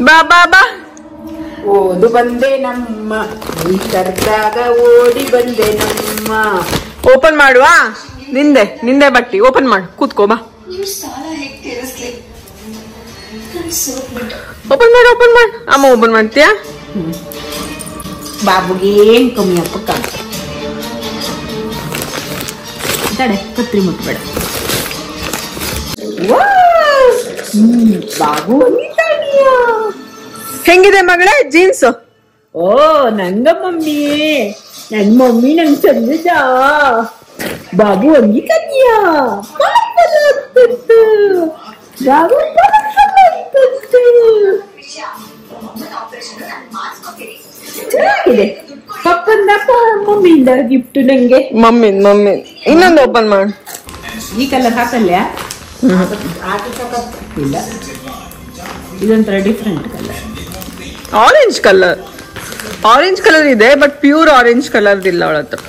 ಬಾ ಬಾ ಬಾ. ಓದು ಬಂದೆ ನಮ್ಮ ಈ ಕರ್ದಾಗ ಓಡಿ ಬಂದೆ ನಮ್ಮ. ಓಪನ್ ಮಾಡುವ ನಿಂದೆ ಬಟ್ಟಿ ಓಪನ್ ಮಾಡು ಕೂತ್ಕೋ ಬಾ. ಓಪನ್ ಮಾಡು ಅಮ್ಮ ಓಪನ್ ಮಾಡ್ತೀಯಾ? ಬಾಬುಗೆ ಏನ್ ಕಮ್ಮಿ ಅಪ್ಪಕ್ಕ ತಡೆ ಕತ್ರಿ ಮುಟ್ಬೇಡ. ಬಾಬು ಹೆಂಗಿದೆ ಮಗಳೇ ಜೀನ್ಸ್? ಓ ನಂಗ ಮಮ್ಮಿ ನನ್ ಮಮ್ಮಿ ನಂಗ್ ಚಂದದ ಬಾಬು ಅಂಗಿ ಕನ್ಯಾ ಬಾಬು ಚೆನ್ನಾಗಿದೆ. ಪಪ್ಪಂದಪ್ಪ ಮಮ್ಮಿಯಿಂದ ಗಿಫ್ಟ್ ನಂಗೆ. ಮಮ್ಮಿ ಇನ್ನೊಂದು ಓಪನ್ ಮಾಡು. ಈ ಕಲರ್ ಹಾಕಲ್ಯಾ? ಇಲ್ಲ ಇದೊಂಥರ ಡಿಫ್ರೆಂಟ್ ಕಲರ್. ಆರೆಂಜ್ ಕಲರ್ ಇದೆ ಬಟ್ ಪ್ಯೂರ್ ಆರೆಂಜ್ ಕಲರ್ ಇಲ್ಲ ಅವಳ ಹತ್ರ.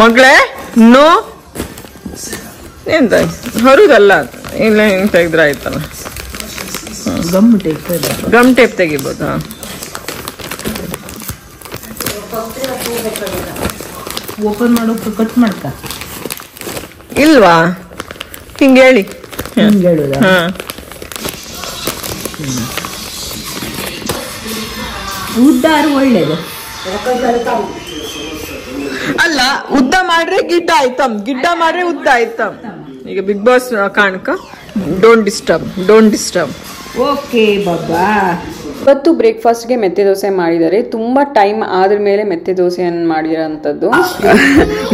ಮಗಳೇ ನೋ ಎಂತ ಹೊರಗಲ್ಲ ಇಲ್ಲ ಹೆಂಗ್ ತೆಗ್ದ್ರ ಆಯ್ತಲ್ಲ. ಗಮ್ ಟೇಪ್ ತೆಗಿಬೋದು. ಓಪನ್ ಮಾಡೋಕೆ ಕಟ್ ಮಾಡ್ಕ ಇಲ್ವಾ? ಹಿಂಗ ಹೇಳಿ ಹೇಳುದ? ಉದ್ದಾರು ಒಳ್ಳೇದು ಅಲ್ಲ, ಉದ್ದ ಮಾಡ್ರೆ ಗಿಡ್ಡ ಆಯ್ತಮ್, ಗಿಡ್ಡ ಮಾಡ್ರೆ ಉದ್ದ ಆಯ್ತಮ್. ಈಗ ಬಿಗ್ ಬಾಸ್ ಕಾಣಕ ಡೋಂಟ್ ಡಿಸ್ಟರ್ಬ್. ಓಕೆ ಬಾಬಾ. ಇವತ್ತು ಬ್ರೇಕ್ಫಾಸ್ಟ್ಗೆ ಮೆತ್ತೆ ದೋಸೆ ಮಾಡಿದ್ದಾರೆ. ತುಂಬ ಟೈಮ್ ಆದ್ರ ಮೇಲೆ ಮೆತ್ತೆ ದೋಸೆಯನ್ನು ಮಾಡಿರೋಂಥದ್ದು.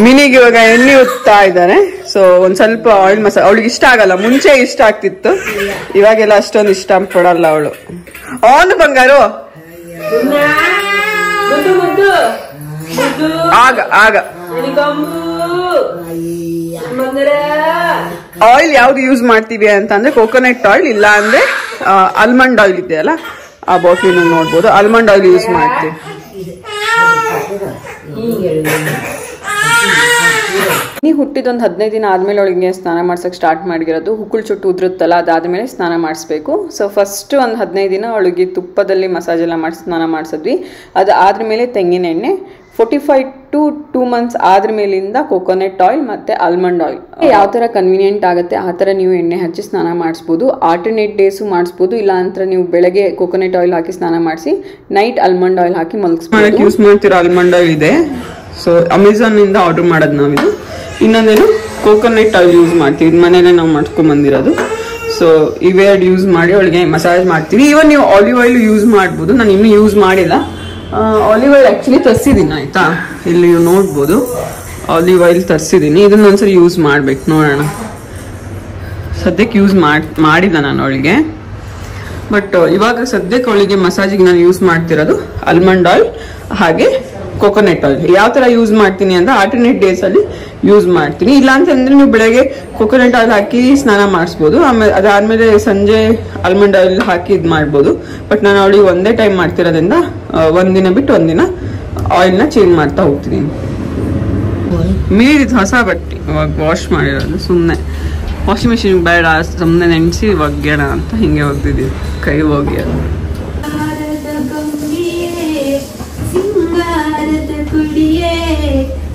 ಮಿನಿಗೆ ಇವಾಗ ಎಣ್ಣೆ ಉತ್ತಾ ಇದ್ದಾರೆ. ಸೊ ಒಂದ್ ಸ್ವಲ್ಪ ಆಯಿಲ್ ಮಸಾಲ ಅವಳಿಗೆ ಇಷ್ಟ ಆಗಲ್ಲ. ಮುಂಚೆ ಇಷ್ಟ ಆಗ್ತಿತ್ತು, ಇವಾಗೆಲ್ಲ ಅಷ್ಟೊಂದು ಇಷ್ಟ ಪಡಲ್ಲ ಅವಳು. ಅವನು ಬಂಗಾರು ಆಗ ಆಯಿಲ್ ಯಾವ್ದು ಯೂಸ್ ಮಾಡ್ತೀವಿ ಅಂತಂದ್ರೆ ಕೋಕೋನಟ್ ಆಯಿಲ್, ಇಲ್ಲ ಅಂದ್ರೆ ಆಲ್ಮಂಡ್ ಆಯಿಲ್ ಇದೆಯಲ್ಲ ಆ ಬಾಟ್ಲಿನ ನೋಡ್ಬೋದು. ಆಲ್ಮಂಡ್ ಆಯಿಲ್ ಯೂಸ್ ಮಾಡ್ತೀವಿ. ನೀ ಹುಟ್ಟಿದೊಂದು 15 ದಿನ ಆದ್ಮೇಲೆ ಅವಳಿಗೆ ಸ್ನಾನ ಮಾಡ್ಸಕ್ ಸ್ಟಾರ್ಟ್ ಮಾಡಿರೋದು. ಹುಕ್ಕುಳು ಚುಟ್ಟು ಉದುರುತ್ತಲ್ಲ, ಅದಾದ್ಮೇಲೆ ಸ್ನಾನ ಮಾಡಿಸ್ಬೇಕು. ಸೊ ಫಸ್ಟ್ ಒಂದು 15 ದಿನ ಅವಳಿಗೆ ತುಪ್ಪದಲ್ಲಿ ಮಸಾಜ್ ಎಲ್ಲ ಮಾಡಿ ಸ್ನಾನ ಮಾಡಿಸಿದ್ವಿ. ಅದು ಆದ್ಮೇಲೆ ತೆಂಗಿನ ಎಣ್ಣೆ, 45 to 2 months ಆದ್ರ ಮೇಲಿಂದ ಕೋಕೋನಟ್ ಆಯಿಲ್ ಮತ್ತೆ ಆಲ್ಮಂಡ್ ಆಯಿಲ್. ಯಾವ ತರ ಕನ್ವೀನಿಯೆಂಟ್ ಆಗುತ್ತೆ ಆ ತರ ನೀವು ಎಣ್ಣೆ ಹಚ್ಚಿ ಸ್ನಾನ ಮಾಡಿಸ್ಬೋದು. ಆಲ್ಟರ್ನೇಟ್ ಡೇಸು ಮಾಡಿಸ್ಬೋದು. ಇಲ್ಲ ಅಂತ ನೀವು ಬೆಳಗ್ಗೆ ಕೋಕೋನಟ್ ಆಯಿಲ್ ಹಾಕಿ ಸ್ನಾನ ಮಾಡಿಸಿ ನೈಟ್ ಆಲ್ಮಂಡ್ ಆಯಿಲ್ ಹಾಕಿ ಮಲಗಿಸ್ಬೋದು. ಯೂಸ್ ಮಾಡ್ತಿರೋ ಆಲ್ಮಂಡ್ ಆಯಿಲ್ ಇದೆ. ಸೊ ಅಮೆಝಾನ್ ಇಂದ ಆರ್ಡರ್ ಮಾಡೋದು ನಾವಿದು. ಇನ್ನೊಂದೇನು ಕೋಕೋನಟ್ ಆಯಿಲ್ ಯೂಸ್ ಮಾಡ್ತೀವಿ, ಮನೇಲೆ ನಾವು ಮಾಡ್ಕೊಂಡ್ ಬಂದಿರೋದು. ಸೊ ಇವೆರಡು ಯೂಸ್ ಮಾಡಿ ಅವಳಿಗೆ ಮಸಾಜ್ ಮಾಡ್ತೀವಿ. ಇವನ್ ನೀವು ಆಲಿವ್ ಆಯಿಲ್ ಯೂಸ್ ಮಾಡ್ಬೋದು. ನಾನು ಇನ್ನೂ ಯೂಸ್ ಮಾಡಿಲ್ಲ. ಆಲಿವ್ ಆಯಿಲ್ ಆಕ್ಚುಲಿ ತರಿಸಿದ್ದೀನಿ, ಆಯ್ತಾ? ಇಲ್ಲಿ ನೀವು ನೋಡ್ಬೋದು ಆಲಿವ್ ಆಯಿಲ್ ತರಿಸಿದ್ದೀನಿ. ಇದನ್ನೊಂದ್ಸರಿ ಯೂಸ್ ಮಾಡ್ಬೇಕು, ನೋಡೋಣ. ಸದ್ಯಕ್ಕೆ ಯೂಸ್ ಮಾಡಿಲ್ಲ ನಾನು ಅವಳಿಗೆ. ಬಟ್ ಇವಾಗ ಸದ್ಯಕ್ಕೆ ಅವಳಿಗೆ ಮಸಾಜಿಗೆ ನಾನು ಯೂಸ್ ಮಾಡ್ತಿರೋದು ಆಲ್ಮಂಡ್ ಆಯಿಲ್ ಹಾಗೆ ಕೋಕೋನಟ್ ಆಯಿಲ್. ಯಾವ ತರ ಯೂಸ್ ಮಾಡ್ತೀನಿ ಅಂದ್ರೆ ಆಲ್ಟರ್ನೇಟ್ ಡೇಸ್ ಅಲ್ಲಿ ಯೂಸ್ ಮಾಡ್ತೀನಿ. ಇಲ್ಲ ಅಂತಂದ್ರೆ ನೀವು ಬೆಳಗ್ಗೆ ಕೋಕೋನಟ್ ಆಯಿಲ್ ಹಾಕಿ ಸ್ನಾನ ಮಾಡಿಸ್ಬೋದು. ಆಮೇಲೆ ಅದಾದ್ಮೇಲೆ ಸಂಜೆ ಆಲ್ಮಂಡ್ ಆಯಿಲ್ ಹಾಕಿ ಇದು ಮಾಡ್ಬೋದು. ಬಟ್ ನಾನು ಅವಳಿಗೆ ಒಂದೇ ಟೈಮ್ ಮಾಡ್ತಿರೋದ್ರಿಂದ ಒಂದಿನ ಬಿಟ್ಟು ಒಂದಿನ ಆಯಿಲ್ನ ಚೇಂಜ್ ಮಾಡ್ತಾ ಹೋಗ್ತೀನಿ. ಮೀರಿದ ಹೊಸ ಬಟ್ಟೆ ಇವಾಗ ವಾಶ್ ಮಾಡಿರೋದು. ಸುಮ್ಮನೆ ವಾಷಿಂಗ್ ಮಿಷಿನ್ ಬೇಡ, ಸುಮ್ಮನೆ ನೆನೆಸಿ ಒಗ್ಯೋಣ ಅಂತ ಹಿಂಗೆ ಒಗ್ದಿದ್ದೀವಿ. ಕೈ ಹೋಗಿ ಅದು ಕುಡಿಯೇ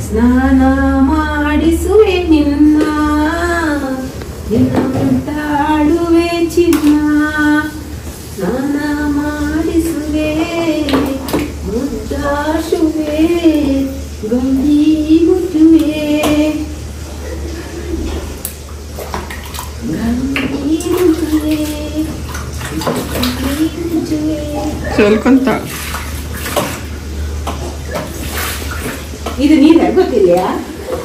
ಸ್ನಾನ ಮಾಡಿಸುವೆ ನಿನ್ನ ತಾಡುವೆ ಚಿನ್ನ, ಸ್ನಾನ ಮಾಡಿಸುವೆ ಮುದ್ದಾಶುವೆ ಗಂಡಿ ಮುಟ್ಟುವೆ ಗಂಡಿ ಮುಟ್ಟುವೆ ಚಲ್ಕೊಂತ. ಇದು ನೀರ ಗೊತ್ತಿದೆಯಾ?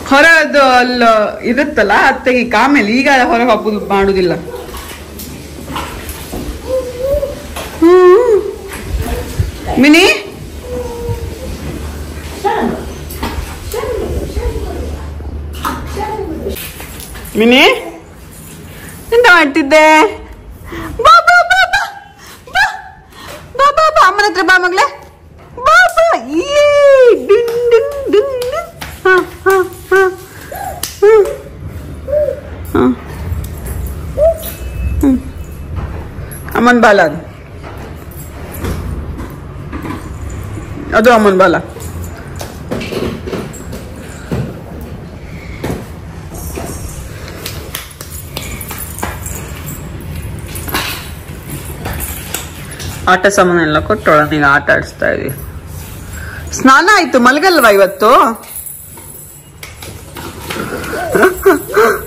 ಹೊರದು ಅಲ್ಲ ಇರುತ್ತಲ್ಲ ಅತ್ತೆಗೆ ಆಮೇಲೆ, ಈಗ ಹೊರಗೆ ಹಬ್ಬದು ಮಾಡುದಿಲ್ಲ. ಮಿನಿ ಮಿನಿ ಎಂತ ಮಾಡ್ತಿದ್ದೆ? ಬಾ ಬಾ ಬಾ ಬಾ ಬಾ ಬಾ ಬಾ ಬಾ ಅಮ್ಮನ ಹತ್ರ ಬಾ ಮಗಳೇ. ಬಾ ಬಾ. ಡಿನ್ ಡಿನ್ ಡಿನ್ ಡಿನ್. ಹಾ ಹಾ ಹಾ ಹಾ ಅಮ್ಮನ್ ಬಾಲ ಅದು ಅಮ್ಮನ್ ಬಾಲ. ಆಟ ಸಾಮಾನೆಲ್ಲ ಕೊಟ್ಟೊಳನೀಗ ಆಟ ಆಡಿಸ್ತಾ ಇದೀವಿ. ಸ್ನಾನ ಆಯ್ತು, ಮಲಗಲ್ವಾ ಇವತ್ತು?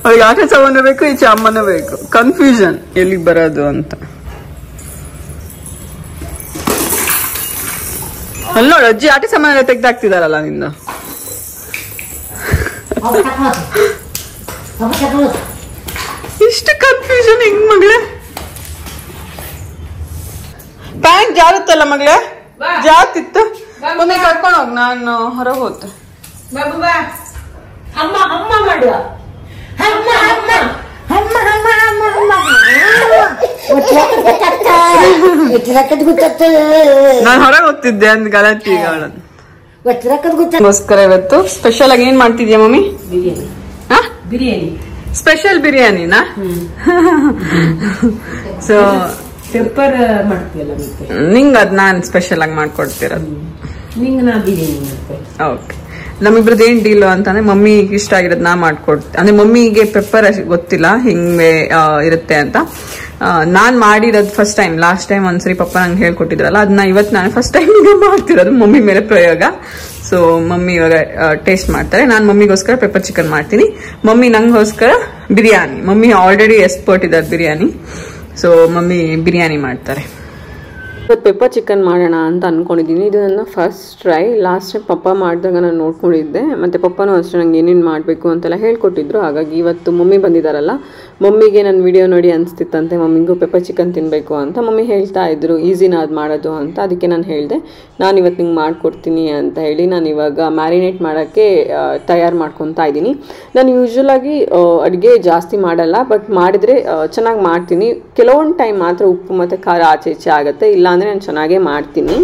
ಅವ್ರಿಗೆ ಆಟ ಸಾಮಾನು ಬೇಕು, ಈಚೆ ಅಮ್ಮನ ಬೇಕು. ಕನ್ಫ್ಯೂಷನ್ ಎಲ್ಲಿಗೆ ಬರೋದು ಅಂತ. ಅಲ್ಲಿ ನೋಡು ಅಜ್ಜಿ ಆಟ ಸಾಮಾನೆಲ್ಲ ತೆಗ್ದಾಕ್ತಿದಾರಲ್ಲ ನಿಂದು. ಇಷ್ಟು ಕನ್ಫ್ಯೂಷನ್ ಹೆಂಗ್ ಮಗಳೇ? ಪ್ಯಾಂಟ್ ಜಾರುತ್ತಲ್ಲ ಮಗಳೇ, ಜಾತಿತ್ತು. ಒಮ್ಮೆ ಕರ್ಕೊಂಡು ಹೋಗ್, ನಾನು ಹೊರಗೆ ಹೋಗ್ತೆ. ಅಮ್ಮ ಅಮ್ಮ ಮಾಡುವ ನಾನು ಹೊರಗೆ ಹೋಗ್ತಿದ್ದೆ ಅಂದ್ ಗಲಾಟೆ ಈಗ ಅವಳಗೋಸ್ಕರ. ಇವತ್ತು ಸ್ಪೆಷಲ್ ಆಗಿ ಏನ್ ಮಾಡ್ತಿದ್ಯಾ ಮಮ್ಮಿ? ಬಿರಿಯಾನಿ. ಸ್ಪೆಷಲ್ ಬಿರಿಯಾನಿನಾ? ಸೊ ಪೆಪ್ಪರ್ ಮಾಡ್ತೀಯಲ್ಲ ಮತ್ತೆ ನಿಂಗ್ ಅದ್ ನಾನ್ ಸ್ಪೆಷಲ್ ಆಗಿ ಮಾಡ್ಕೊಡ್ತಿರೋದು. ನಿಂಗೆ ನಾ ಬಿರಿಯಾನಿ ಮಾಡ್ತೇನೆ. ಓಕೆ, ನಮ್ಮಿಬ್ರದ್ದು ಏನ್ ಡೀಲ್ ಅಂತಂದ್ರೆ ಮಮ್ಮಿಗೆ ಇಷ್ಟ ಆಗಿರೋದು ನಾ ಮಾಡ್ಕೊಡ್ತೀನಿ. ಅಂದ್ರೆ ಮಮ್ಮಿಗೆ ಪೆಪ್ಪರ್ ಗೊತ್ತಿಲ್ಲ ಹಿಂಗೆ ಇರುತ್ತೆ ಅಂತ. ನಾನ್ ಮಾಡಿರೋದು ಫಸ್ಟ್ ಟೈಮ್. ಲಾಸ್ಟ್ ಟೈಮ್ ಒಂದ್ಸರಿ ಪಪ್ಪ ನಂಗೆ ಹೇಳ್ಕೊಟ್ಟಿದ್ರಲ್ಲ, ಅದನ್ನ ಇವತ್ತು ನಾನು ಫಸ್ಟ್ ಟೈಮ್ ಈಗ ಮಾಡ್ತಿರೋದು ಮಮ್ಮಿ ಮೇಲೆ ಪ್ರಯೋಗ. ಸೊ ಮಮ್ಮಿ ಇವಾಗ ಟೇಸ್ಟ್ ಮಾಡ್ತಾರೆ. ನಾನು ಮಮ್ಮಿಗೋಸ್ಕರ ಪೆಪ್ಪರ್ ಚಿಕನ್ ಮಾಡ್ತೀನಿ, ಮಮ್ಮಿ ನಂಗೋಸ್ಕರ ಬಿರಿಯಾನಿ. ಮಮ್ಮಿ ಆಲ್ರೆಡಿ ಎಕ್ಸ್ಪರ್ಟ್ ಇದ್ದಾರೆ ಬಿರಿಯಾನಿ, ಸೊ ಮಮ್ಮಿ ಬಿರಿಯಾನಿ ಮಾಡ್ತಾರೆ. ಇವತ್ತು ಪೆಪ್ಪರ್ ಚಿಕನ್ ಮಾಡೋಣ ಅಂತ ಅಂದ್ಕೊಂಡಿದ್ದೀನಿ. ಇದು ನನ್ನ ಫಸ್ಟ್ ಟ್ರೈ. ಲಾಸ್ಟ್ ಟೈಮ್ ಪಪ್ಪ ಮಾಡಿದಾಗ ನಾನು ನೋಡ್ಕೊಂಡಿದ್ದೆ, ಮತ್ತು ಪಪ್ಪನೂ ಅಷ್ಟೇ ನಂಗೆ ಏನೇನು ಮಾಡಬೇಕು ಅಂತೆಲ್ಲ ಹೇಳ್ಕೊಟ್ಟಿದ್ರು. ಹಾಗಾಗಿ ಇವತ್ತು ಮಮ್ಮಿ ಬಂದಿದ್ದಾರಲ್ಲ, ಮಮ್ಮಿಗೆ ನನ್ನ ವಿಡಿಯೋ ನೋಡಿ ಅನಿಸ್ತಿತ್ತಂತೆ ಮಮ್ಮಿಗೂ ಪೆಪ್ಪರ್ ಚಿಕನ್ ತಿನ್ನಬೇಕು ಅಂತ. ಮಮ್ಮಿ ಹೇಳ್ತಾ ಇದ್ರು ಈಸಿನ ಅದು ಮಾಡೋದು ಅಂತ. ಅದಕ್ಕೆ ನಾನು ಹೇಳಿದೆ ನಾನು ಇವತ್ತು ನಿಂಗೆ ಮಾಡಿಕೊಡ್ತೀನಿ ಅಂತ ಹೇಳಿ. ನಾನು ಇವಾಗ ಮ್ಯಾರಿನೇಟ್ ಮಾಡೋಕ್ಕೆ ತಯಾರು ಮಾಡ್ಕೊತಾ ಇದ್ದೀನಿ. ನಾನು ಯೂಶ್ವಲಾಗಿ ಅಡುಗೆ ಜಾಸ್ತಿ ಮಾಡಲ್ಲ, ಬಟ್ ಮಾಡಿದರೆ ಚೆನ್ನಾಗಿ ಮಾಡ್ತೀನಿ. ಕೆಲವೊಂದು ಟೈಮ್ ಮಾತ್ರ ಉಪ್ಪು ಮತ್ತು ಖಾರ ಆಚೆ ಈಚೆ ಆಗುತ್ತೆ, ಇಲ್ಲಾಂದರೆ ನಾನು ಚೆನ್ನಾಗೇ ಮಾಡ್ತೀನಿ.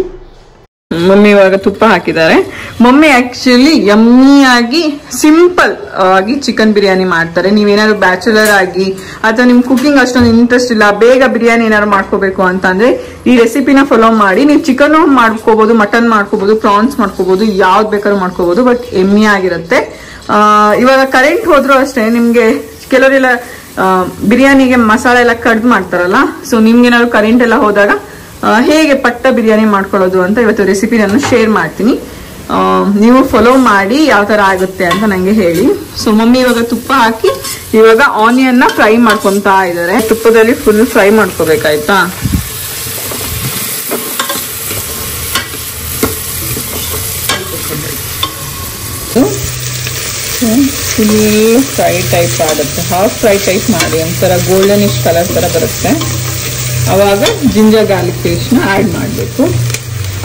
ಮಮ್ಮಿ ಇವಾಗ ತುಪ್ಪ ಹಾಕಿದ್ದಾರೆ. ಮಮ್ಮಿ ಆಕ್ಚುಲಿ ಯಮ್ಮಿಯಾಗಿ ಸಿಂಪಲ್ ಆಗಿ ಚಿಕನ್ ಬಿರಿಯಾನಿ ಮಾಡ್ತಾರೆ. ನೀವೇನಾದ್ರು ಬ್ಯಾಚುಲರ್ ಆಗಿ ಅಥವಾ ನಿಮ್ ಕುಕಿಂಗ್ ಅಷ್ಟೊಂದು ಇಂಟ್ರೆಸ್ಟ್ ಇಲ್ಲ, ಬೇಗ ಬಿರಿಯಾನಿ ಏನಾದ್ರು ಮಾಡ್ಕೋಬೇಕು ಅಂತಂದ್ರೆ ಈ ರೆಸಿಪಿನ ಫಾಲೋ ಮಾಡಿ. ನೀವು ಚಿಕನ್ ಮಾಡ್ಕೋಬಹುದು, ಮಟನ್ ಮಾಡ್ಕೋಬಹುದು, ಪ್ರಾನ್ಸ್ ಮಾಡ್ಕೋಬಹುದು, ಯಾವ್ದು ಬೇಕಾದ್ರೂ ಮಾಡ್ಕೋಬಹುದು, ಬಟ್ ಎಮ್ಮಿ ಆಗಿರುತ್ತೆ. ಇವಾಗ ಕರೆಂಟ್ ಹೋದ್ರು ಅಷ್ಟೇ, ನಿಮ್ಗೆ ಕೆಲವರೆಲ್ಲ ಬಿರಿಯಾನಿಗೆ ಮಸಾಲೆ ಎಲ್ಲ ಕಡ್ದು ಮಾಡ್ತಾರಲ್ಲ, ಸೊ ನಿಮ್ಗೇನಾದ್ರು ಕರೆಂಟ್ ಎಲ್ಲ ಹೋದಾಗ ಹೇಗೆ ಪಟ್ಟ ಬಿರಿಯಾನಿ ಮಾಡ್ಕೊಳ್ಳೋದು ಅಂತ ಇವತ್ತು ರೆಸಿಪಿ ನಾನು ಶೇರ್ ಮಾಡ್ತೀನಿ. ನೀವು ಫಾಲೋ ಮಾಡಿ ಯಾವ ತರ ಆಗುತ್ತೆ ಅಂತ ನಂಗೆ ಹೇಳಿ. ಸೊ ಮಮ್ಮಿ ಇವಾಗ ತುಪ್ಪ ಹಾಕಿ ಇವಾಗ ಆನಿಯನ್ ನ ಫ್ರೈ ಮಾಡ್ಕೊಂತಾ ಇದ್ದಾರೆ. ತುಪ್ಪದಲ್ಲಿ ಫುಲ್ ಫ್ರೈ ಮಾಡ್ಕೋಬೇಕಾಯ್ತಾ. ಫುಲ್ ಫ್ರೈ ಟೈಪ್ ಆಗುತ್ತೆ. ಹಾಫ್ ಫ್ರೈ ಟೈಪ್ ಮಾಡಿ ಒಂಥರ ಗೋಲ್ಡನಿಶ್ ಕಲರ್ ತರ ಬರುತ್ತೆ. ಅವಾಗ ಜಿಂಜರ್ ಗಾರ್ಲಿಕ್ ಪೇಸ್ಟ್ ನ ಆಡ್ ಮಾಡಬೇಕು.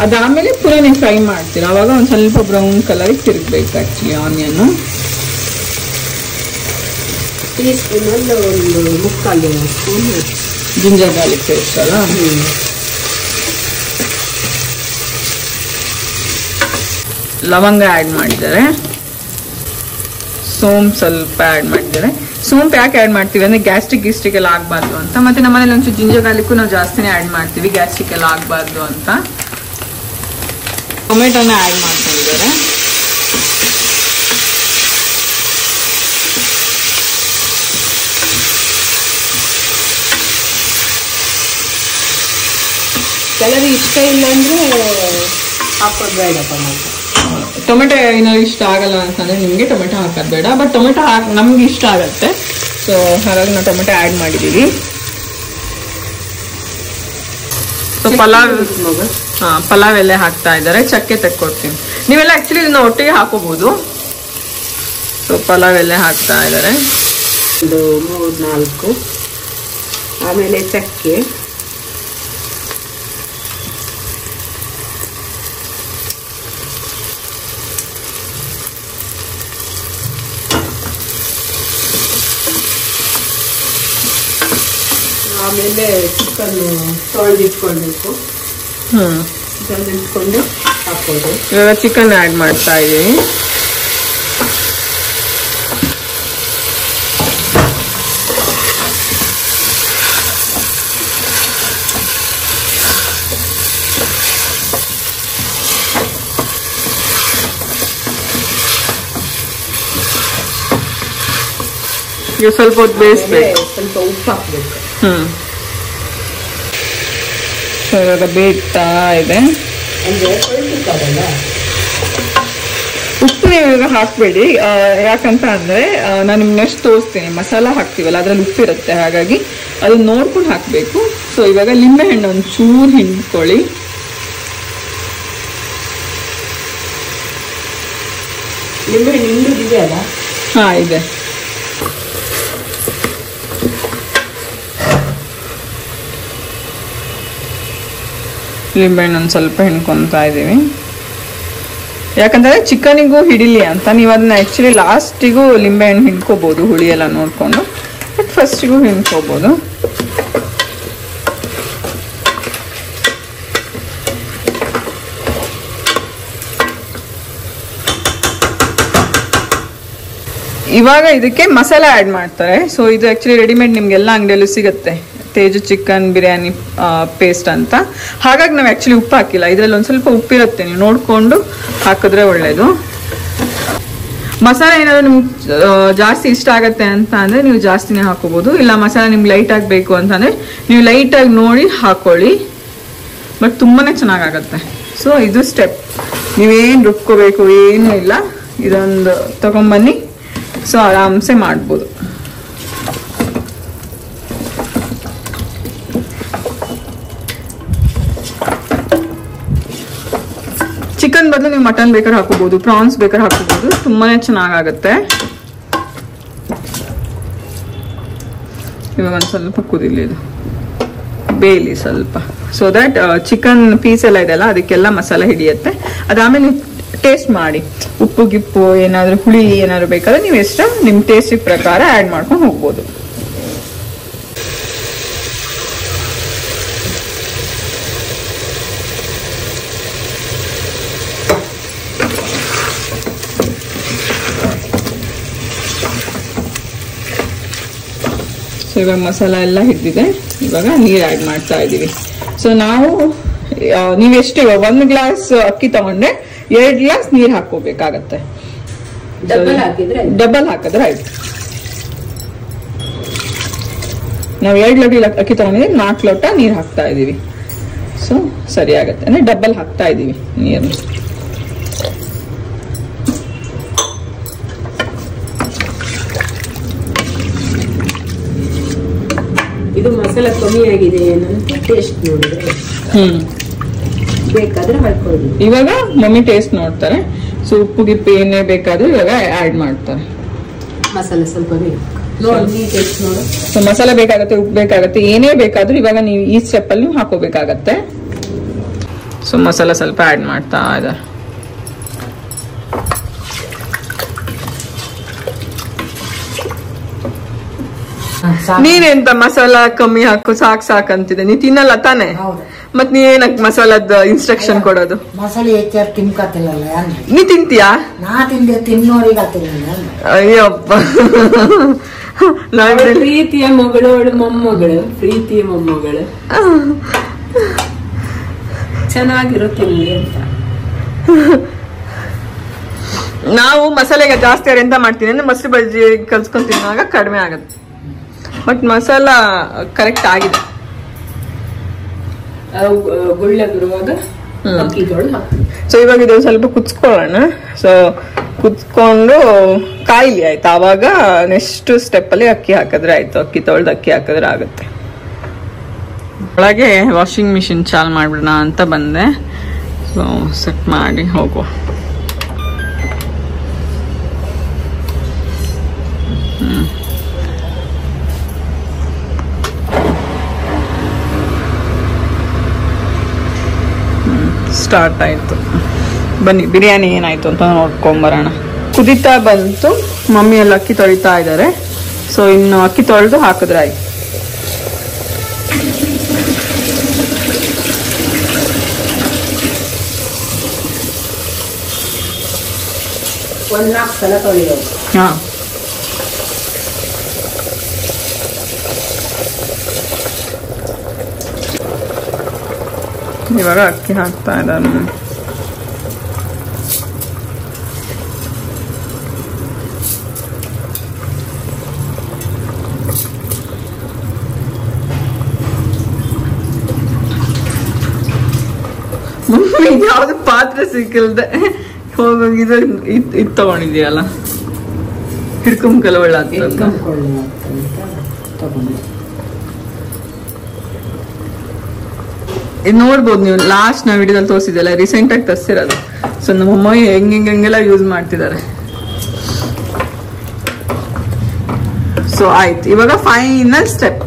ಅದಾದ್ಮೇಲೆ ಪುನಃ ನೀವು ಫ್ರೈ ಮಾಡ್ತೀರಾ, ಅವಾಗ ಒಂದ್ ಸ್ವಲ್ಪ ಬ್ರೌನ್ ಕಲರ್ ತಿರುಗಬೇಕು. ಆಕ್ಚುಲಿ ಆನಿಯನ್ ಟೀ ಸ್ಪೂನ್ ಒಂದು ಮುಕ್ಕಾಲು ಸ್ಪೂನ್ ಜಿಂಜರ್ ಗಾರ್ಲಿಕ್ ಪೇಸ್ಟ್ ಅಲ್ಲ. ಲವಂಗ ಆಡ್ ಮಾಡಿದ್ದಾರೆ, ಸೋಂಪು ಸ್ವಲ್ಪ ಆಡ್ ಮಾಡಿದ್ದಾರೆ. ಸೋಂಪು ಯಾಕೆ ಆಡ್ ಮಾಡ್ತೀವಿ ಅಂದ್ರೆ ಗ್ಯಾಸ್ಟ್ರಿಕ್ ಎಲ್ಲ ಆಗ್ಬಾರ್ದು ಅಂತ. ಮತ್ತೆ ನಮ್ಮನೇಲಿ ಒಂಚೂರು ಜಿಂಜರ್ ಗಾರ್ಲಿಕ್ಕು ನಾವು ಜಾಸ್ತಿನೇ ಆಡ್ ಮಾಡ್ತೀವಿ, ಗ್ಯಾಸ್ಟ್ರಿಕ್ ಎಲ್ಲ ಆಗ್ಬಾರ್ದು ಅಂತ. ಟೊಮೆಟೊನ ಆಡ್ ಮಾಡ್ಕೊಂಡಿದ್ದಾರೆ. ಕೆಲವರು ಇಷ್ಟ ಇಲ್ಲ ಅಂದ್ರೆ ಹಾಕೋದು ಬೇಡ. ಟೊಮೆಟೊ ಏನಾದ್ರು ಇಷ್ಟ ಆಗಲ್ಲ ಅಂತಂದ್ರೆ ನಿಮ್ಗೆ ಟೊಮೆಟೊ ಹಾಕೋದು ಬೇಡ, ಬಟ್ ಟೊಮೆಟೊ ನಮ್ಗೆ ಇಷ್ಟ ಆಗತ್ತೆ. ಸೊ ಹಾಗಾಗಿ ನಾವು ಟೊಮೆಟೊ ಆಡ್ ಮಾಡಿದೀವಿ. ಸೊ ಪಲಾವ್ ಎಲೆ ಹಾಕ್ತಾ ಇದ್ದಾರೆ. ಚಕ್ಕೆ ತೆಕ್ಕೊಡ್ತೀನಿ, ನೀವೆಲ್ಲ ಆಕ್ಚುಲಿ ಇದನ್ನ ಒಟ್ಟಿಗೆ ಹಾಕೋಬಹುದು. ಸೊ ಪಲಾವ್ ಎಲೆ ಹಾಕ್ತಾ ಇದ್ದಾರೆ, ಒಂದು 3-4. ಆಮೇಲೆ ಚಕ್ಕೆ, ಆಮೇಲೆ ಚಿಕನ್ ತೊಳೆದಿಟ್ಕೊಳ್ಬೇಕು. ತೊಳೆದಿಟ್ಕೊಂಡು ಹಾಕೋದು. ಇವಾಗ ಚಿಕನ್ ಆಡ್ ಮಾಡ್ತಾ ಇದೀವಿ. ಈಗ ಸ್ವಲ್ಪ ಹೊತ್ತು ಬೇಯಿಸ್ಬೇಕು. ಸ್ವಲ್ಪ ಉಪ್ಪು ಹಾಕ್ಬೇಕು. ಸೊ ಇವಾಗ ಬೇಯ್ತಾ ಇದೆ. ಅಂದ್ರೆ ಕೊಳ್ತಿರ್ತಾರಲ್ಲ, ಉಪ್ಪು ನೀವು ಇವಾಗ ಹಾಕ್ಬೇಡಿ. ಯಾಕಂತ ಅಂದ್ರೆ ನಾನು ನಿಮ್ಗೆ ನೆಕ್ಸ್ಟ್ ತೋರಿಸ್ತೀನಿ, ಮಸಾಲ ಹಾಕ್ತೀವಲ್ಲ ಅದ್ರಲ್ಲಿ ಉಪ್ಪಿರುತ್ತೆ, ಹಾಗಾಗಿ ಅದನ್ನ ನೋಡ್ಕೊಂಡು ಹಾಕಬೇಕು. ಸೊ ಇವಾಗ ಲಿಂಬೆ ಹಣ್ಣು ಒಂಚೂರು ಹಿಂಡ್ಕೊಳ್ಳಿ. ನಿಂಬೆ ಹಿಂಡುದಿದೆ ಅಲ್ಲ? ಹಾ ಇದೆ. ಲಿಂಬೆಹಣ್ಣು ಒಂದು ಸ್ವಲ್ಪ ಹಿಂಡ್ಕೊತಾ ಇದ್ದೀವಿ, ಯಾಕಂದ್ರೆ ಚಿಕನಿಗೂ ಹಿಡಿಲಿ ಅಂತ. ನೀವು ಅದನ್ನ ಆ್ಯಕ್ಚುಲಿ ಲಾಸ್ಟಿಗೂ ಲಿಂಬೆಹಣ್ಣು ಹಿಂಡ್ಕೋಬೋದು, ಹುಳಿ ಎಲ್ಲ ನೋಡಿಕೊಂಡು, ಬಟ್ ಫಸ್ಟಿಗೂ ಹಿಂಡ್ಕೋಬೋದು. ಇವಾಗ ಇದಕ್ಕೆ ಮಸಾಲ ಆ್ಯಡ್ ಮಾಡ್ತಾರೆ. ಸೊ ಇದು ಆ್ಯಕ್ಚುಲಿ ರೆಡಿಮೇಡ್ ನಿಮಗೆಲ್ಲ ಅಂಗಡಿಯಲ್ಲೂ ಸಿಗುತ್ತೆ, ತೇಜು ಚಿಕನ್ ಬಿರಿಯಾನಿ ಪೇಸ್ಟ್ ಅಂತ. ಹಾಗಾಗಿ ನಾವು ಆ್ಯಕ್ಚುಲಿ ಉಪ್ಪು ಹಾಕಿಲ್ಲ, ಇದರಲ್ಲಿ ಒಂದು ಸ್ವಲ್ಪ ಉಪ್ಪಿರುತ್ತೆ, ನೀವು ನೋಡಿಕೊಂಡು ಹಾಕಿದ್ರೆ ಒಳ್ಳೆಯದು. ಮಸಾಲ ಏನಾದರೂ ನಿಮ್ಗೆ ಜಾಸ್ತಿ ಇಷ್ಟ ಆಗುತ್ತೆ ಅಂತ ಅಂದರೆ ನೀವು ಜಾಸ್ತಿನೇ ಹಾಕೋಬೋದು, ಇಲ್ಲ ಮಸಾಲ ನಿಮ್ಗೆ ಲೈಟಾಗಿ ಬೇಕು ಅಂತಂದರೆ ನೀವು ಲೈಟಾಗಿ ನೋಡಿ ಹಾಕ್ಕೊಳ್ಳಿ, ಬಟ್ ತುಂಬಾ ಚೆನ್ನಾಗಾಗತ್ತೆ. ಸೊ ಇದು ಸ್ಟೆಪ್, ನೀವೇನು ರುಬ್ಕೋಬೇಕು ಏನೂ ಇಲ್ಲ, ಇದೊಂದು ತಗೊಂಬನ್ನಿ. ಸೊ ಆರಾಮ್ಸೆ ಮಾಡ್ಬೋದು. ಚಿಕನ್ ಬದಲು ನೀವು ಮಟನ್ ಬೇಕಾದ್ರೆ ಹಾಕೋಬಹುದು, ಪ್ರಾನ್ಸ್ ಬೇಕಾದ್ರೆ ಹಾಕೋಬಹುದು, ತುಂಬಾನೇ ಚೆನ್ನಾಗಾಗತ್ತೆ. ಇವಾಗ ಒಂದು ಸ್ವಲ್ಪ ಕುದಿಲಿ, ಇದು ಬೇಯಲಿ ಸ್ವಲ್ಪ, ಸೊ ದಟ್ ಚಿಕನ್ ಪೀಸ್ ಎಲ್ಲ ಇದೆಲ್ಲ ಅದಕ್ಕೆಲ್ಲ ಮಸಾಲೆ ಹಿಡಿಯುತ್ತೆ. ಅದಾದ್ಮೇಲೆ ನೀವು ಟೇಸ್ಟ್ ಮಾಡಿ, ಉಪ್ಪು ಗಿಪ್ಪು ಏನಾದರೂ ಹುಳಿ ಏನಾದ್ರು ಬೇಕಾದ್ರೆ ನೀವು ಎಷ್ಟು ನಿಮ್ಮ ಟೇಸ್ಟಿಗೆ ಪ್ರಕಾರ ಆ್ಯಡ್ ಮಾಡ್ಕೊಂಡು ಹೋಗ್ಬೋದು. ಸೊ ಇವಾಗ ಮಸಾಲ ಎಲ್ಲ ಹಿಡಿದಿದೆ, ಇವಾಗ ನೀರು ಆ್ಯಡ್ ಮಾಡ್ತಾ ಇದ್ದೀವಿ. ಸೊ ನಾವು ನೀವೆಷ್ಟು 1 ಗ್ಲಾಸ್ ಅಕ್ಕಿ ತಗೊಂಡ್ರೆ 2 ಗ್ಲಾಸ್ ನೀರು ಹಾಕೋಬೇಕಾಗತ್ತೆ. ಡಬಲ್ ಹಾಕಿದ್ರೆ ಆಯ್ತು. ನಾವು 2 ಲೋಟ ಅಕ್ಕಿ ತಗೊಂಡಿದ್ರೆ 4 ಲೋಟ ನೀರು ಹಾಕ್ತಾ ಇದೀವಿ. ಸೊ ಸರಿ ಆಗತ್ತೆ, ಅಂದ್ರೆ ಡಬಲ್ ಹಾಕ್ತಾ ಇದೀವಿ ನೀರನ್ನು. ಇದು ಮಸಾಲ ಕಮ್ಮಿ ಆಗಿದೆ ಏನಂತ ಟೇಸ್ಟ್ ನೋಡಿದ್ರೆ ಬೇಕಾದ್ರೆ ಹಾಕೊಳ್ಳಿ. ಇವಾಗ ಮಮ್ಮಿ ಟೇಸ್ಟ್ ನೋಡ್ತಾರೆ. ಸೊ ಉಪ್ಪು ಗಿಪ್ಪು ಏನೇ ಬೇಕಾದ್ರೂ ಇವಾಗ ಆಡ್ ಮಾಡ್ತಾರೆ. ಮಸಾಲೆ ಸ್ವಲ್ಪ ಬೇಕು ನೋಡಿ, ಟೇಸ್ಟ್ ನೋಡು. ಸೊ ಮಸಾಲೆ ಬೇಕಾಗತ್ತೆ, ಉಪ್ಪು ಬೇಕಾಗತ್ತೆ, ಏನೇ ಬೇಕಾದ್ರೂ ಇವಾಗ ನೀವು ಈ ಸ್ಟೆಪ್ ಅಲ್ಲಿ ಹಾಕೋಬೇಕಾಗತ್ತೆ. ಸೊ ಮಸಾಲ ಸ್ವಲ್ಪ ಆಡ್ ಮಾಡ್ತಾ ಇದ್ದಾರೆ. ನೀನೆಂತ ಮಸಾಲ ಕಮ್ಮಿ ಹಾಕು ಸಾಕಂತಿದೆ, ನೀ ತಿನ್ನಲ್ಲ ತಾನೆ, ಮತ್ ನೀನಕ್ ಮಸಾಲದ ಇನ್ಸ್ಟ್ರಕ್ಷನ್ ಕೊಡೋದು? ಮಸಾಲೆ ಹೆಚ್ಚಾರು ತಿನ್ಕತಿಲ್ಲ, ನೀ ತಿಂತೀಯಾ? ನಾ ತಿಂದೆ, ತಿನ್ನೋರಿಗೆ ಅಯ್ಯಪ್ಪ. ಪ್ರೀತಿಯ ಮಗಳು, ಅವಳು ಮೊಮ್ಮಗಳು, ಪ್ರೀತಿಯ ಮೊಮ್ಮಗಳು, ಚೆನ್ನಾಗಿರೋ ತಿಂಡಿ ಅಂತ. ನಾವು ಮಸಾಲೆಗೆ ಜಾಸ್ತಿ ಎಂತ ಮಾಡ್ತೀನಿ ಅಂದ್ರೆ ಮೊಸರು ಬಜ್ಜಿ ಕಲ್ಸ್ಕೊಂಡ್ ತಿನ್ನುವಾಗ ಕಡಿಮೆ ಆಗತ್ತೆ, ಬಟ್ ಮಸಾಲ ಕರೆಕ್ಟ್ ಆಗಿದೆ. ಗುಳ್ಳಗಿರುವಾಗ ಸೊ ಇವಾಗ ಇದು ಸ್ವಲ್ಪ ಕುದಿಸ್ಕೊಳ್ಳೋಣ. ಸೊ ಕುದಿಸ್ಕೊಂಡು ಕಾಯಿಲಿ ಆಯ್ತು, ಆವಾಗ ನೆಕ್ಸ್ಟ್ ಸ್ಟೆಪ್ ಅಲ್ಲಿ ಅಕ್ಕಿ ಹಾಕಿದ್ರೆ ಆಯ್ತು. ಅಕ್ಕಿ ತೊಳೆದು ಅಕ್ಕಿ ಹಾಕಿದ್ರೆ ಆಗುತ್ತೆ. ಒಳಗೆ ವಾಷಿಂಗ್ ಮಿಷಿನ್ ಚಾಲು ಮಾಡ್ಬಿಡೋಣ ಅಂತ ಬಂದೆ. ಸೊ ಸೆಟ್ ಮಾಡಿ ಹೋಗುವ. ಸ್ಟಾರ್ಟ್ ಆಯ್ತು. ಬನ್ನಿ ಬಿರಿಯಾನಿ ಏನಾಯ್ತು ಅಂತ ನೋಡ್ಕೊಂಬರೋಣ. ಕುದಿತಾ ಬಂತು, ಮಮ್ಮಿ ಎಲ್ಲ ಅಕ್ಕಿ ತೊಳಿತಾ ಇದ್ದಾರೆ. ಸೊ ಇನ್ನು ಅಕ್ಕಿ ತೊಳೆದು ಹಾಕಿದ್ರೆ ಆಯ್ತು. ಒಂದ್ 4 ಸಲ ತೊಳೆಯೋದು. ಹಾ, ಇವಾಗ ಅಕ್ಕಿ ಹಾಕ್ತಾ ಇದ್ದಾನೆ. ಮಮ್ಮಿ ಯಾವ್ದು ಪಾತ್ರೆ ಸಿಕ್ಕಿಲ್ದೆ ಹೋಗೋಗಿದ್ರೆ ಇದು ತಗೊಂಡಿದ್ಯಲ್ಲ ಹಿಡ್ಕೊಂಬಲ್ಲ ಒಳ್ಳೆ ಆಗ್ತದೆ. ಇದು ನೋಡ್ಬೋದು ನೀವು, ಲಾಸ್ಟ್ ನಾವು ವಿಡಿಯೋದಲ್ಲಿ ತೋರಿಸಿದೆಲ್ಲ ರೀಸೆಂಟ್ ಆಗಿ ತರಿಸಿರೋದು. ಸೊ ನಮ್ಮಮ್ಮ ಹೆಂಗೆಲ್ಲ ಯೂಸ್ ಮಾಡ್ತಿದ್ದಾರೆ. ಸೊ ಆಯ್ತು, ಇವಾಗ ಫೈನಲ್ ಸ್ಟೆಪ್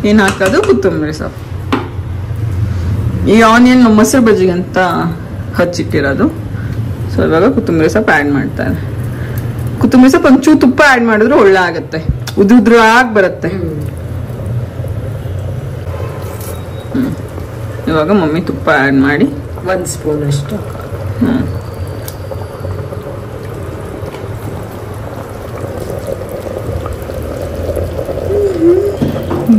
ಏನ್ ಹಾಕೋದು, ಕೊತ್ತಂಬರಿ ಸೊಪ್ಪು. ಈ ಆನಿಯನ್ ಮೊಸರು ಬಜ್ಜಿಗೆ ಅಂತ ಹಚ್ಚಿಟ್ಟಿರೋದು. ಸೊ ಇವಾಗ ಕೊತ್ತಂಬರಿ ಸೊಪ್ಪು ಆ್ಯಡ್ ಮಾಡ್ತಾರೆ. ಕೊತ್ತಂಬರಿ ಸೊಪ್ಪು ಒಂಚೂರು ತುಪ್ಪ ಆ್ಯಡ್ ಮಾಡಿದ್ರೆ ಒಳ್ಳೆ ಆಗುತ್ತೆ, ಉದ್ರಾಗಿ ಬರುತ್ತೆ. ಇವಾಗ ಮಮ್ಮಿ ತುಪ್ಪ ಆ್ಯಡ್ ಮಾಡಿ 1 ಸ್ಪೂನ್ ಅಷ್ಟು.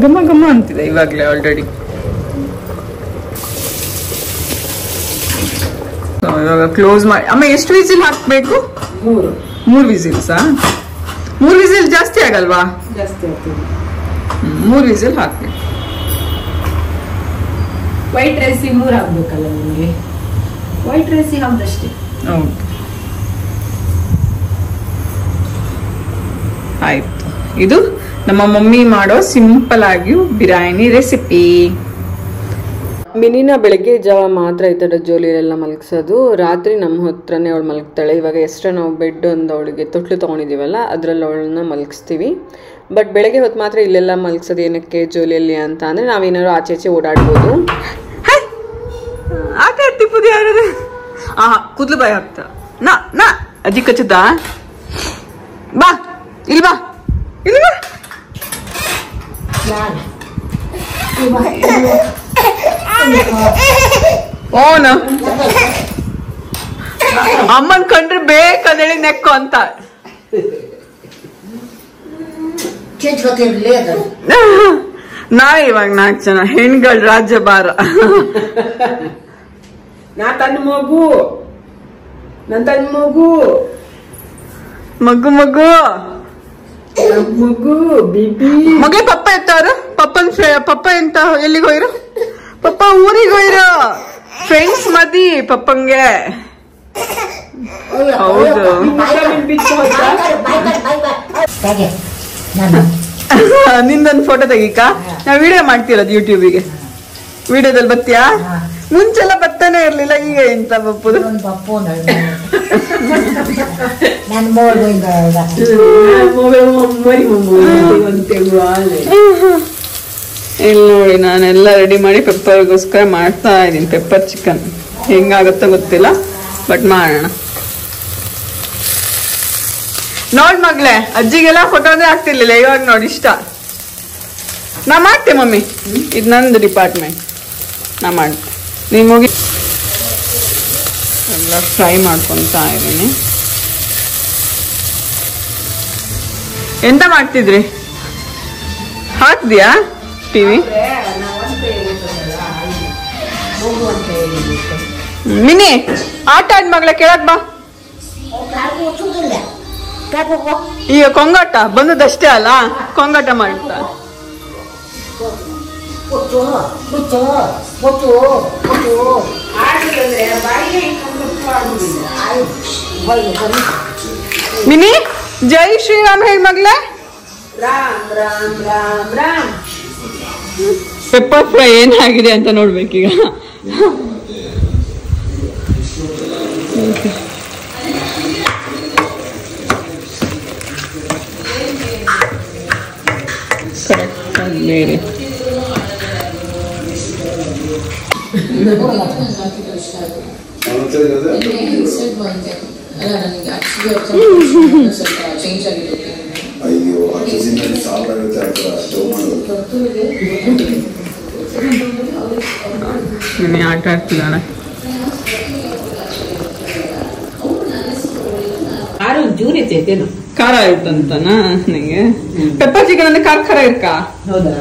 ಘಮ ಘಮ ಅಂತಿದೆ ಇವಾಗಲೇ ಆಲ್ರೆಡಿ. ಇವಾಗ ಕ್ಲೋಸ್ ಮಾಡಿ. ಅಮ್ಮ ಎಷ್ಟು ವಿಸಿಲ್ ಹಾಕ್ಬೇಕು? 3 ವಿಸಿಲ್ಸಾ? 3 ವಿಸಿಲ್ ಜಾಸ್ತಿ ಆಗಲ್ವಾ? ಜಾಸ್ತಿ ಆಗ್ತದೆ. 3 ವಿಸಿಲ್ ಹಾಕ್ಬೇಕು. ವೈಟ್ ರೈಸಿಗೆ 3 ಹಾಕ್ಬೇಕಲ್ಲ ನಿಮಗೆ? ವೈಟ್ ರೈಸಿಗೆ ಹಾಕ್ದಷ್ಟೇ. ಹೌದು, ಆಯ್ತು. ಇದು ನಮ್ಮ ಮಮ್ಮಿ ಮಾಡೋ ಸಿಂಪಲ್ ಆಗಿ ಬಿರಿಯಾನಿ ರೆಸಿಪಿ. ಮಿನಿನ ಬೆಳಗ್ಗೆ ಜಾವ ಮಾತ್ರ ಈ ಥರ ಜೋಲಿಯಲ್ಲೆಲ್ಲ ಮಲಗಿಸೋದು, ರಾತ್ರಿ ನಮ್ಮ ಹತ್ರನೇ ಅವಳು ಮಲಗ್ತಾಳೆ. ಇವಾಗ ಎಷ್ಟೋ ನಾವು ಬೆಡ್ ಒಂದು ಅವಳಿಗೆ ತೊಟ್ಲು ತೊಗೊಂಡಿದ್ದೀವಲ್ಲ ಅದರಲ್ಲಿ ಅವಳನ್ನ ಮಲಗಿಸ್ತೀವಿ. ಬಟ್ ಬೆಳಗ್ಗೆ ಹೊತ್ತು ಮಾತ್ರ ಇಲ್ಲೆಲ್ಲ ಮಲಗಿಸೋದು ಏನಕ್ಕೆ ಜೋಲಿಯಲ್ಲಿ ಅಂತ ಅಂದರೆ ನಾವೇನಾದ್ರು ಆಚೆ ಓಡಾಡ್ಬೋದು. ಆಟ ಆಡ್ತಿಪ್ಪದು ಯಾರು? ಕೂದಲು ಬಾಯಿ ಹಾಕ್ತಾ ನಾ ಅಜ್ಜಿ ಕಚ್ಚುತ್ತಾ? ಬಾ ಇಲ್ಲಿ ಬಾ, ಇಲ್ಲಿ ಬಾ. ಓನು ಅಮ್ಮನ್ ಕಂಡ್ರೆ ಬೇಕಂದೇಳಿ ನೆಕ್ಕು ಅಂತ. ನಾ ಇವಾಗ 4 ಜನ ಹೆಣ್ಗಳ ರಾಜ್ಯ ಭಾರ. ನಾ ತನ್ನ ಮಗು, ನನ್ನ ತನ್ನ ಮಗು ಮಗು ಮಗು ಮಗು ಬಿಬಿ ಮಗ. ಪಪ್ಪ ಎತ್ತವ್ರು? ಪಪ್ಪ ಎಂತ ಎಲ್ಲಿಗೆ ಹೋಯ್ರು? ಪಪ್ಪ ಊರಿಗೆ ಹೋಯ್ರು, ಫ್ರೆಂಡ್ಸ್ ಮದಿ ಪಪ್ಪಂಗೆ. ಹೌದು, ನಿಂದೊಂದು ಫೋಟೋ ತೆಗೀಕ. ನಾ ವಿಡಿಯೋ ಮಾಡ್ತಿರೋದು ಯೂಟ್ಯೂಬಿಗೆ. ವಿಡಿಯೋದಲ್ಲಿ ಬತ್ತೀಯಾ? ಮುಂಚೆಲ್ಲ ಬರ್ತಾನೆ ಇರ್ಲಿಲ್ಲ, ಈಗ ಎಂತ ಬಪ್ಪುದು. ಇಲ್ಲಿ ನೋಡಿ, ನಾನೆಲ್ಲ ರೆಡಿ ಮಾಡಿ ಪೆಪ್ಪರ್ಗೋಸ್ಕರ ಮಾಡ್ತಾ ಇದ್ದೀನಿ. ಪೆಪ್ಪರ್ ಚಿಕನ್ ಹೆಂಗಾಗುತ್ತೋ ಗೊತ್ತಿಲ್ಲ, ಬಟ್ ಮಾಡೋಣ. ನೋಡ್ ಮಗ್ಲೆ, ಅಜ್ಜಿಗೆಲ್ಲ ಫೋಟೋನೇ ಆಗ್ತಿರ್ಲಿಲ್ಲ, ಇವಾಗ ನೋಡಿ ಇಷ್ಟ. ನಾ ಮಾಡ್ತೆ ಮಮ್ಮಿ, ಇದು ನಂದು ಡಿಪಾರ್ಟ್ಮೆಂಟ್, ನಾ ಮಾಡ್ತೆ. ನೀವು ಹೋಗಿ ಎಲ್ಲ ಫ್ರೈ ಮಾಡ್ಕೊತಾ ಇದ್ದೀನಿ. ಎಂತ ಮಾಡ್ತಿದ್ರಿ? ಹಾಕ್ದಿಯಾ ಟಿವಿ? ಮಿನಿ ಆಟ ಆಡ್ ಮಗಳ, ಕೆಳಗ್ ಬಾ. ಈಗ ಕೊಂಗಾಟ ಬಂದದಷ್ಟೇ ಅಲ್ಲ, ಕೊಂಗಾಟ ಮಾಡ್ತಾ. ಮಿನಿ ಜೈ ಶ್ರೀರಾಮ್ ಹೇಳಿ ಮಗ್ಲೆ. ರಾಮ್ ರಾಮ್ ರಾಮ್ ರಾಮ್. ಪೆಪ್ಪರ್ ಫ್ರೈ ಏನಾಗಿದೆ ಅಂತ ನೋಡ್ಬೇಕೀಗ. ಕರೆಕ್ಟ್ ಬೇರೆ ಅಯ್ಯೋ ಆಟ ಆಡ್ತಿದ್ದಾಳೆ. ಜೂರಿ ಐತೇನು ಖಾರ ಇರ್ತಂತನಾ ನಿಂಗೆ? ಪೆಪ್ಪರ್ ಚಿಕನ್ ಅಂದ್ರೆ ಖಾರ ಇರ್ಕಾ? ಹೌದಾ?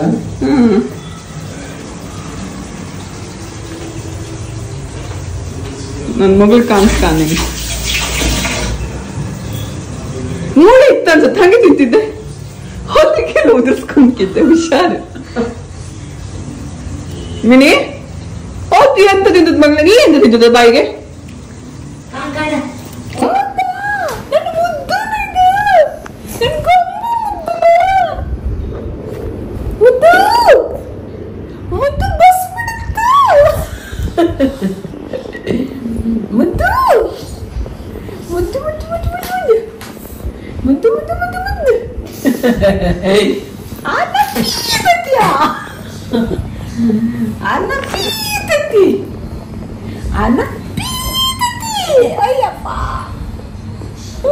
ನನ್ ಮಗಳು ಕಾಣಿಸ್ತಾ ನಿಂಗೆ ನೋಡಿ ಇತ್ತ ಅನ್ಸತ್, ಹಂಗೆ ತಿಂತಿದ್ದೆ. ಹೊತ್ತಿಗೆಲ್ಲ ಉದುರ್ಸ್ಕೊಂಡ್ಕಿದ್ದೆ. ಹುಷಾರು ಮಿನಿ. ಓ ಎಂತ ತಿಂದದ್ ಮಗಳ, ನೀ ಎಂತ ತಿಂದದ ಬಾಯಿಗೆ?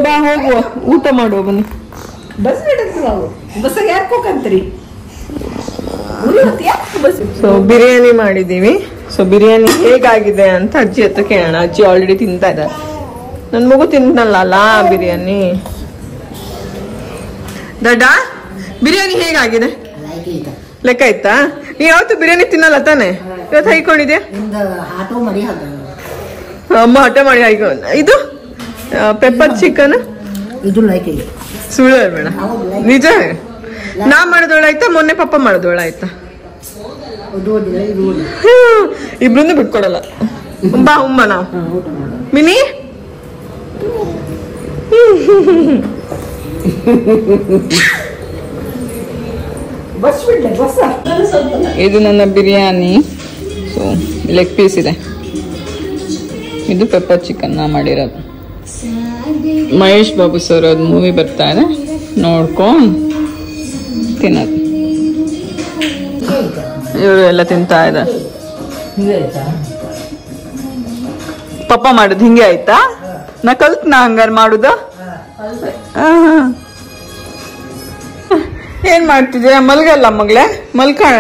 ಬಾ ಹೋಗುವ, ಊಟ ಮಾಡುವ ಬನ್ನಿ. ಬಸ್ ಬಸ್ಸಾಗ ಯಾಕೆ ಹೋಗಂತ್ರಿ? ಸೊ ಬಿರಿಯಾನಿ ಮಾಡಿದೀವಿ. ಸೊ ಬಿರಿಯಾನಿ ಹೇಗಾಗಿದೆ ಅಂತ ಅಜ್ಜಿ ಹತ್ರ ಕೇಳೋಣ. ಅಜ್ಜಿ ಆಲ್ರೆಡಿ ತಿಂತಾ ಇದ್ದಾರೆ. ನನ್ ಮಗು ತಿಂತನಲ್ಲ ಬಿರಿಯಾನಿ. ದಡ್ಡ, ಬಿರಿಯಾನಿ ಹೇಗಾಗಿದೆ? ಲೆಕ್ಕ ಆಯ್ತಾ? ನೀ ಯಾವತ್ತು ಬಿರಿಯಾನಿ ತಿನ್ನಲ್ಲ ತಾನೆ? ಇವತ್ತು ಹೈಕೊಂಡಿದ್ಯಾ? ಅಮ್ಮ ಹಠ ಮಾಡಿ ಹಾಕೊಂಡು. ಇದು ಪೆಪ್ಪರ್ ಚಿಕನ್, ಇದು ಲೈಕ್ ಇಲ್ಲ. ಸುಳ್ಳು ಬೇಡ, ನಿಜ. ನಾ ಮಾಡಿದೋಳ ಆಯ್ತಾ, ಮೊನ್ನೆ ಪಪ್ಪ ಮಾಡಿದೋಳ ಆಯ್ತಾ? ಇಬ್ರನ್ನು ಬಿಟ್ಕೊಡಲ್ಲ. ಬಾ ಉಮ್ಮ ನಾವು ಮಿನಿ. ಇದು ನನ್ನ ಬಿರಿಯಾನಿ. ಸೊ ಲೆಗ್ ಪೀಸ್ ಇದೆ. ಇದು ಪೆಪ್ಪರ್ ಚಿಕನ್ ನಾ ಮಾಡಿರೋದು. ಮಹೇಶ್ ಬಾಬು ಸರ್ ಅದು ಮೂವಿ ಬರ್ತಾ ಇದೆ, ನೋಡ್ಕೊಂಡು ತಿನ್ನೋದು. ಇವರು ಎಲ್ಲ ತಿಂತಾ ಇದ್ದಾರೆ. ಪಪ್ಪ ಮಾಡುದು ಹಿಂಗೆ ಆಯ್ತಾ? ನಾ ಕಲ್ತ್ನಾ ಹಂಗಾರೆ ಮಾಡುದ? ಏನ್ ಮಾಡ್ತಿದ್ಯಾ? ಮಲ್ಗಲ್ಲ ಮಗಳೇ, ಮಲ್ಕೋಣ.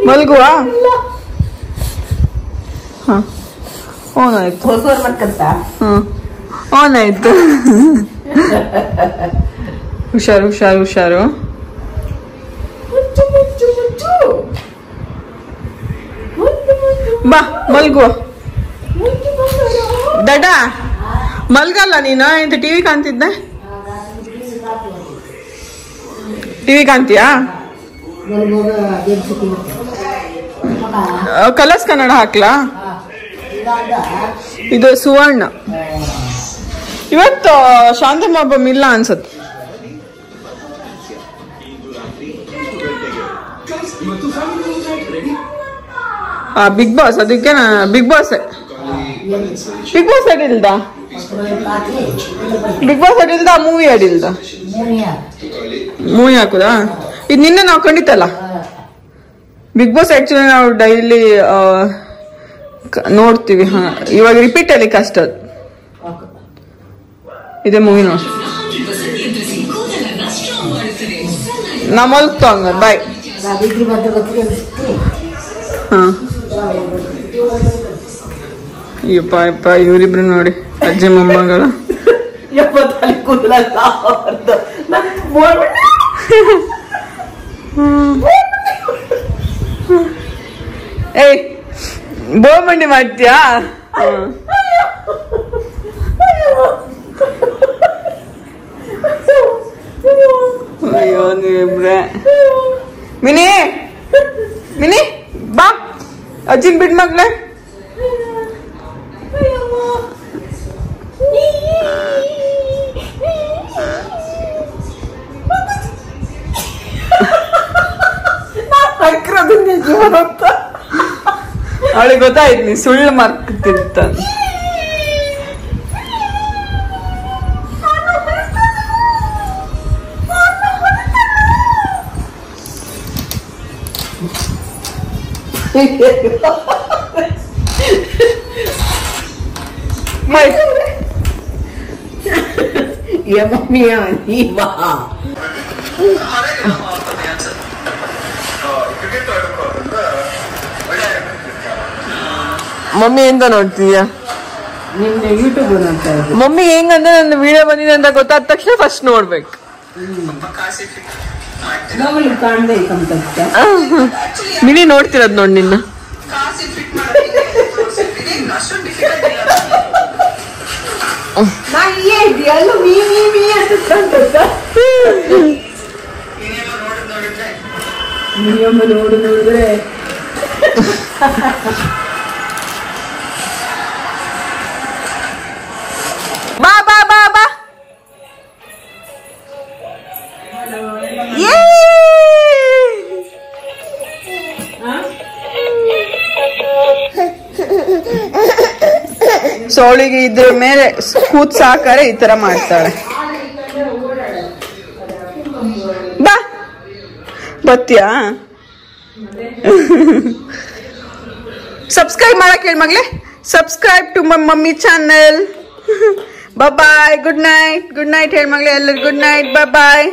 ಮಲ್ಗುವ? ಹ ಓನ್ ಆಯ್ತು. ಓನ್ ಆಯ್ತು. ಹುಷಾರು ಹುಷಾರು ಹುಷಾರು. ಬಾ ಮಲ್ಗುವ. ದಡ ಮಲ್ಗಲ್ಲ ನೀನು? ಎಂತ ಟಿವಿ ಕಾಣ್ತಿದ್ದೆ? ಟಿವಿ ಕಾಣ್ತೀಯಾ? ಕಲರ್ಸ್ ಕನ್ನಡ ಹಾಕ್ಲಾ? ಇದು ಸುವರ್ಣ. ಇವತ್ತು ಶಾಂತಮ್ಮ ಇಲ್ಲ ಅನ್ಸತ್. ಬಿಗ್ ಬಾಸ್, ಅದಕ್ಕೆ ಬಿಗ್ ಬಾಸ್ ಅಡಿಲ್ದ, ಬಿಗ್ ಬಾಸ್ ಅಡಿಲ್ದ, ಮೂವಿ ಅಡಿಲ್ದ. ಮೂವಿ ಹಾಕುದಾ? ಇದು ನಿನ್ನೆ ನಾವು ಖಂಡಿತಲ್ಲ. ಬಿಗ್ ಬಾಸ್ ಆಕ್ಚುಲಿ ನಾವು ಡೈಲಿ ನೋಡ್ತೀವಿ. ಹಾ, ಇವಾಗ ರಿಪೀಟ್ ಅಲ್ಲಿ ಕಷ್ಟ. ಇದೇ ಮೂವಿ ನೋಡಿ. ನಾ ಮಲ್ಗ್ತಾ ಹಂಗ. ಬಾಯ್. ಹಾ ಅಯ್ಯಪ್ಪ ಯಪ್ಪ, ಇವರಿಬ್ರು ನೋಡಿ ಅಜ್ಜಿ ಮೊಮ್ಮಗಳ. ಏಯ್ ಬೋಮಂಡಿ ಮಾಡ್ತೀಯಾ? ಅಯ್ಯೋ ನೀವಿಬ್ರೆ. ಮಿನಿ ಮಿನಿ ಬಾ, ಅಜ್ಜಿನ್ ಬಿಡ್ ಮಗ್ಳೆ. ಅವಳಿಗೆ ಗೊತ್ತಾಯ್ತು ನೀ ಸುಳ್ಳು ಮಾರ್ಕ್ತಿರ್ತ. ಮಮ್ಮಿ ಎಂತ ನೋಡ್ತೀಯ? ಯೂಟ್ಯೂಬ್ ನೋಡ್ತಾ ಇದ್ದೆ. ಮಮ್ಮಿ ಹೆಂಗಂದ್ರೆ ನನ್ನ ವಿಡಿಯೋ ಬಂದಿದೆ ಅಂತ ಗೊತ್ತಾದ ತಕ್ಷಣ ಫಸ್ಟ್ ನೋಡ್ಬೇಕು. ಮಿನಿ ನೋಡ್ತಿರೋದ್ ನೋಡಿ ನಿನ್ನ. ನೋಡಿದ್ರೆ ಬಾ ಬಾ ಬಾ ಬಾ ಸೊ ಅವಳಿಗೆ ಇದ್ರ ಮೇಲೆ ಕೂತ್ ಸಾಕಾರೆ ಈ ತರ ಮಾಡ್ತಾಳೆ. ಬಾ ಬತ್ತೀಯಾ? ಸಬ್ಸ್ಕ್ರೈಬ್ ಮಾಡಕ್ ಹೇಳಿ ಮಗ್ಲೆ. Subscribe to my mummy channel. Bye. Good night ಹೇಳಿ ಮಗ್ಲೆ ಎಲ್ಲರೂ. Good night. ಬಾಯ್.